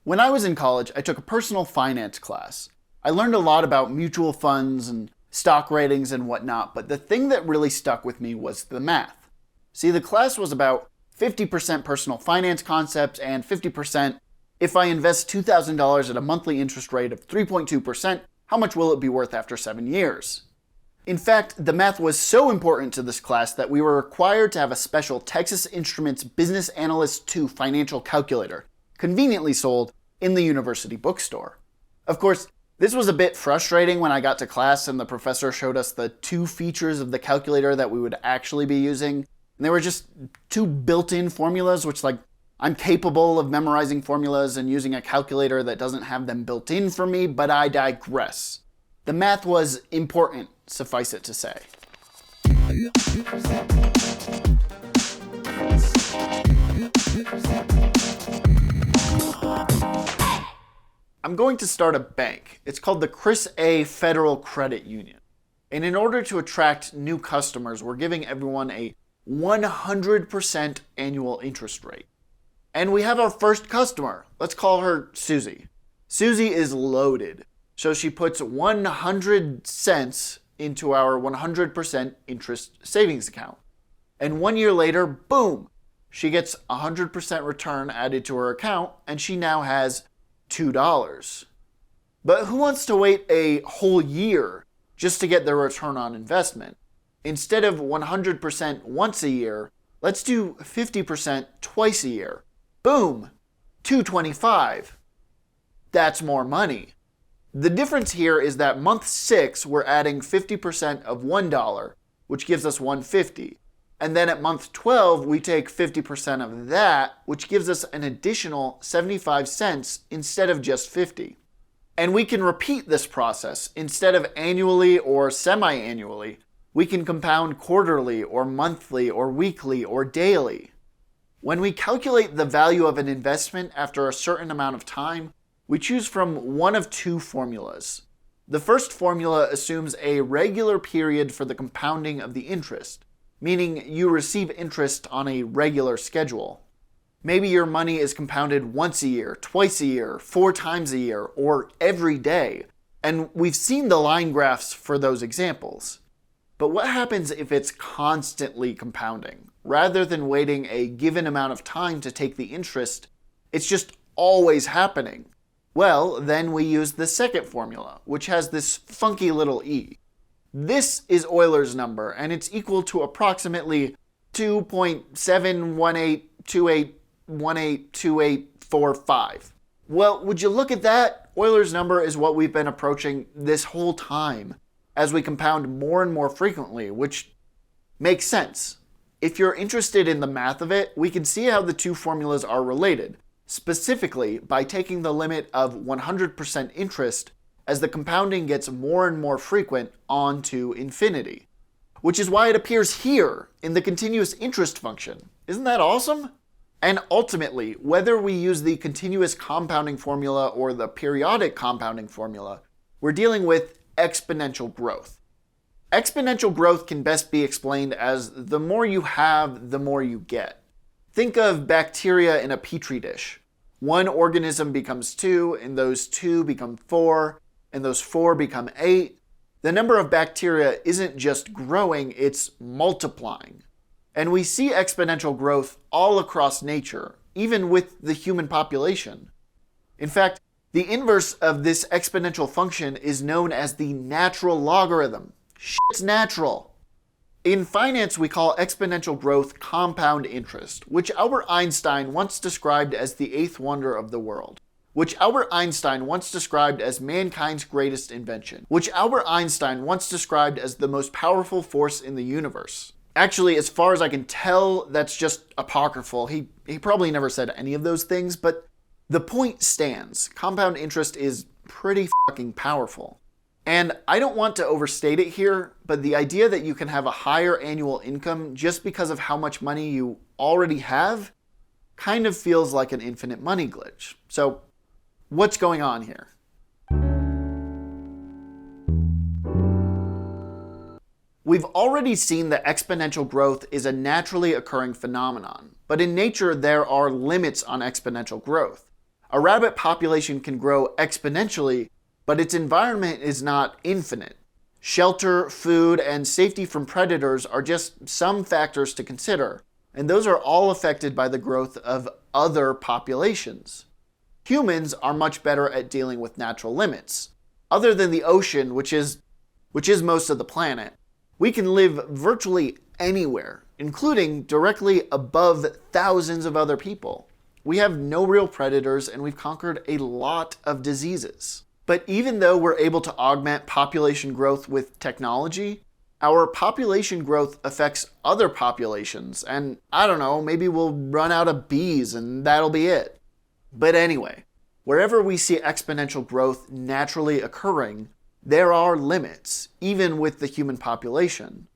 When I was in college, I took a personal finance class. I learned a lot about mutual funds and stock ratings and whatnot, but the thing that really stuck with me was the math. See, the class was about 50% personal finance concepts and 50% if I invest $2,000 at a monthly interest rate of 3.2%, how much will it be worth after 7 years? In fact, the math was so important to this class that we were required to have a special Texas Instruments Business Analyst 2 financial calculator, conveniently sold in the university bookstore. Of course, this was a bit frustrating when I got to class and the professor showed us the 2 features of the calculator that we would actually be using. And they were just 2 built-in formulas, which I'm capable of memorizing formulas and using a calculator that doesn't have them built in for me, but I digress. The math was important, suffice it to say. I'm going to start a bank. It's called the Chris A. Federal Credit Union. And in order to attract new customers, we're giving everyone a 100% annual interest rate. And we have our first customer. Let's call her Susie. Susie is loaded. So she puts 100 cents into our 100% interest savings account. And 1 year later, boom, she gets 100% return added to her account, and she now has $2. But who wants to wait a whole year just to get their return on investment? Instead of 100% once a year, let's do 50% twice a year. Boom, $225. That's more money. The difference here is that month 6, we're adding 50% of $1, which gives us $150. And then at month 12, we take 50% of that, which gives us an additional 75 cents instead of just 50. And we can repeat this process. Instead of annually or semi-annually, we can compound quarterly or monthly or weekly or daily. When we calculate the value of an investment after a certain amount of time, we choose from one of 2 formulas. The first formula assumes a regular period for the compounding of the interest, meaning you receive interest on a regular schedule. Maybe your money is compounded once a year, twice a year, 4 times a year, or every day. And we've seen the line graphs for those examples. But what happens if it's constantly compounding? Rather than waiting a given amount of time to take the interest, it's just always happening. Well, then we use the second formula, which has this funky little e. This is Euler's number, and it's equal to approximately 2.7182818285. Well, would you look at that? Euler's number is what we've been approaching this whole time as we compound more and more frequently, which makes sense. If you're interested in the math of it, we can see how the 2 formulas are related, specifically by taking the limit of 100% interest as the compounding gets more and more frequent on to infinity. Which is why it appears here in the continuous interest function. Isn't that awesome? And ultimately, whether we use the continuous compounding formula or the periodic compounding formula, we're dealing with exponential growth. Exponential growth can best be explained as the more you have, the more you get. Think of bacteria in a petri dish. 1 organism becomes 2, and those 2 become 4, and those 4 become 8. The number of bacteria isn't just growing, it's multiplying. And we see exponential growth all across nature, even with the human population. In fact, the inverse of this exponential function is known as the natural logarithm. Shit's natural. In finance, we call exponential growth compound interest, which Albert Einstein once described as the 8th wonder of the world. Which Albert Einstein once described as mankind's greatest invention. Which Albert Einstein once described as the most powerful force in the universe. Actually, as far as I can tell, that's just apocryphal. He probably never said any of those things, but the point stands. Compound interest is pretty fucking powerful. And I don't want to overstate it here, but the idea that you can have a higher annual income just because of how much money you already have kind of feels like an infinite money glitch. So, what's going on here? We've already seen that exponential growth is a naturally occurring phenomenon, but in nature there are limits on exponential growth. A rabbit population can grow exponentially, but its environment is not infinite. Shelter, food, and safety from predators are just some factors to consider, and those are all affected by the growth of other populations. Humans are much better at dealing with natural limits. Other than the ocean, which is most of the planet, we can live virtually anywhere, including directly above thousands of other people. We have no real predators, and we've conquered a lot of diseases. But even though we're able to augment population growth with technology, our population growth affects other populations, and I don't know, maybe we'll run out of bees and that'll be it. But anyway, wherever we see exponential growth naturally occurring, there are limits, even with the human population.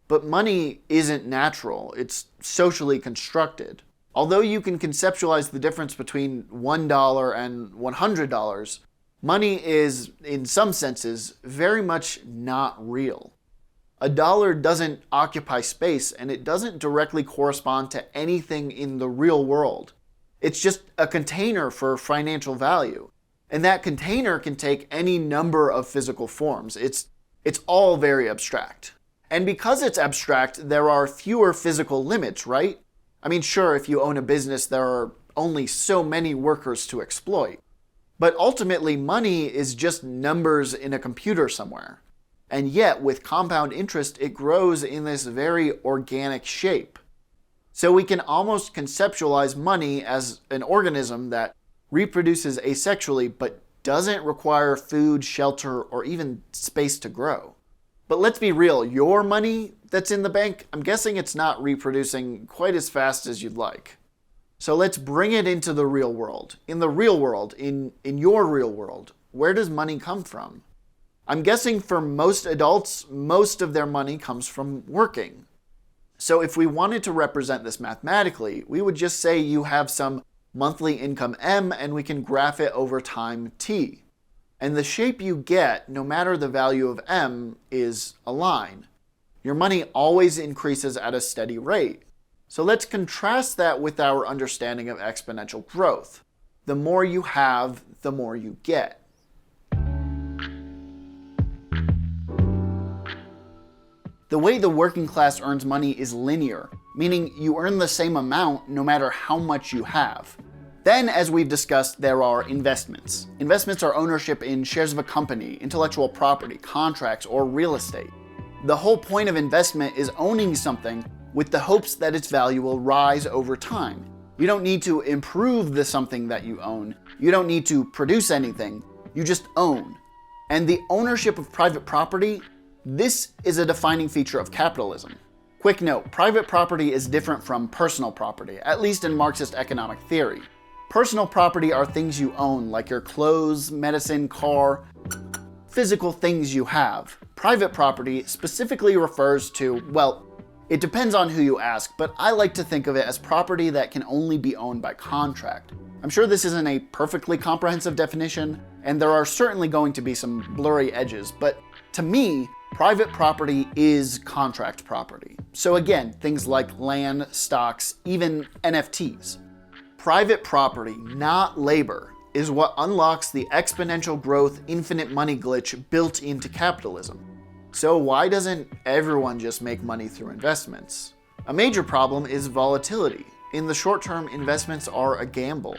But money isn't natural, it's socially constructed. Although you can conceptualize the difference between $1 and $100, money is, in some senses, very much not real. A dollar doesn't occupy space, and it doesn't directly correspond to anything in the real world. It's just a container for financial value. And that container can take any number of physical forms. It's all very abstract. And because it's abstract, there are fewer physical limits, right? I mean, sure, if you own a business, there are only so many workers to exploit. But ultimately, money is just numbers in a computer somewhere. And yet, with compound interest, it grows in this very organic shape. So we can almost conceptualize money as an organism that reproduces asexually but doesn't require food, shelter, or even space to grow. But let's be real, your money that's in the bank, I'm guessing it's not reproducing quite as fast as you'd like. So let's bring it into the real world. In the real world, in your real world, where does money come from? I'm guessing for most adults, most of their money comes from working. So if we wanted to represent this mathematically, we would just say you have some monthly income M and we can graph it over time T. And the shape you get, no matter the value of M, is a line. Your money always increases at a steady rate. So let's contrast that with our understanding of exponential growth. The more you have, the more you get. The way the working class earns money is linear, meaning you earn the same amount no matter how much you have. Then, as we've discussed, there are investments. Investments are ownership in shares of a company, intellectual property, contracts, or real estate. The whole point of investment is owning something with the hopes that its value will rise over time. You don't need to improve the something that you own. You don't need to produce anything. You just own. And the ownership of private property, this is a defining feature of capitalism. Quick note, private property is different from personal property, at least in Marxist economic theory. Personal property are things you own, like your clothes, medicine, car, physical things you have. Private property specifically refers to, well, it depends on who you ask, but I like to think of it as property that can only be owned by contract. I'm sure this isn't a perfectly comprehensive definition, and there are certainly going to be some blurry edges, but to me, private property is contract property. So again, things like land, stocks, even NFTs. Private property, not labor, is what unlocks the exponential growth infinite money glitch built into capitalism. So why doesn't everyone just make money through investments? A major problem is volatility. In the short term, investments are a gamble.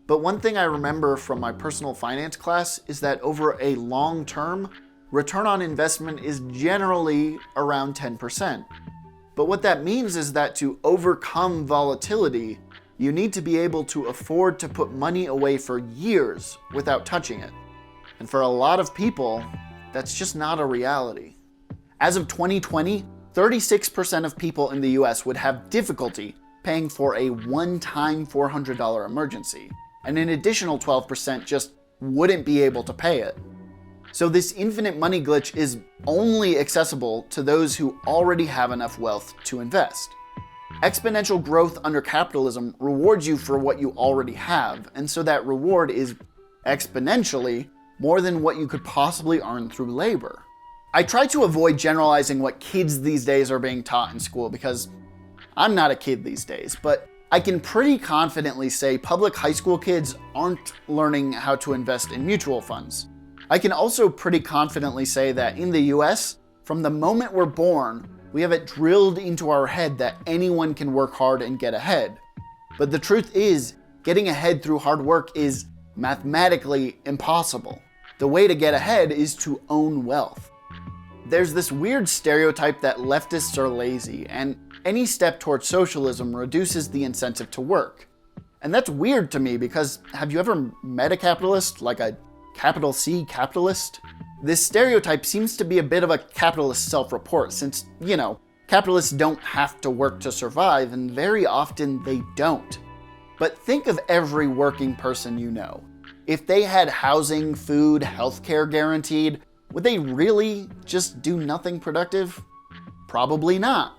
But one thing I remember from my personal finance class is that over a long term, return on investment is generally around 10%. But what that means is that to overcome volatility, you need to be able to afford to put money away for years without touching it. And for a lot of people, that's just not a reality. As of 2020, 36% of people in the US would have difficulty paying for a one-time $400 emergency, and an additional 12% just wouldn't be able to pay it. So this infinite money glitch is only accessible to those who already have enough wealth to invest. Exponential growth under capitalism rewards you for what you already have, and so that reward is exponentially more than what you could possibly earn through labor. I try to avoid generalizing what kids these days are being taught in school because I'm not a kid these days, but I can pretty confidently say public high school kids aren't learning how to invest in mutual funds. I can also pretty confidently say that in the US, from the moment we're born, we have it drilled into our head that anyone can work hard and get ahead. But the truth is, getting ahead through hard work is mathematically impossible. The way to get ahead is to own wealth. There's this weird stereotype that leftists are lazy, and any step towards socialism reduces the incentive to work. And that's weird to me because have you ever met a capitalist, like a capital C capitalist? This stereotype seems to be a bit of a capitalist self-report since, capitalists don't have to work to survive, and very often they don't. But think of every working person you know. If they had housing, food, healthcare guaranteed, would they really just do nothing productive? Probably not.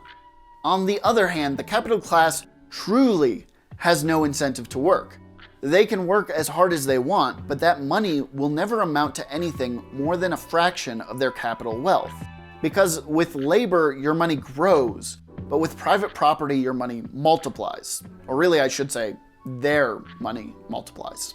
On the other hand, the capital class truly has no incentive to work. They can work as hard as they want, but that money will never amount to anything more than a fraction of their capital wealth. Because with labor, your money grows, but with private property, your money multiplies. Or really, I should say, their money multiplies.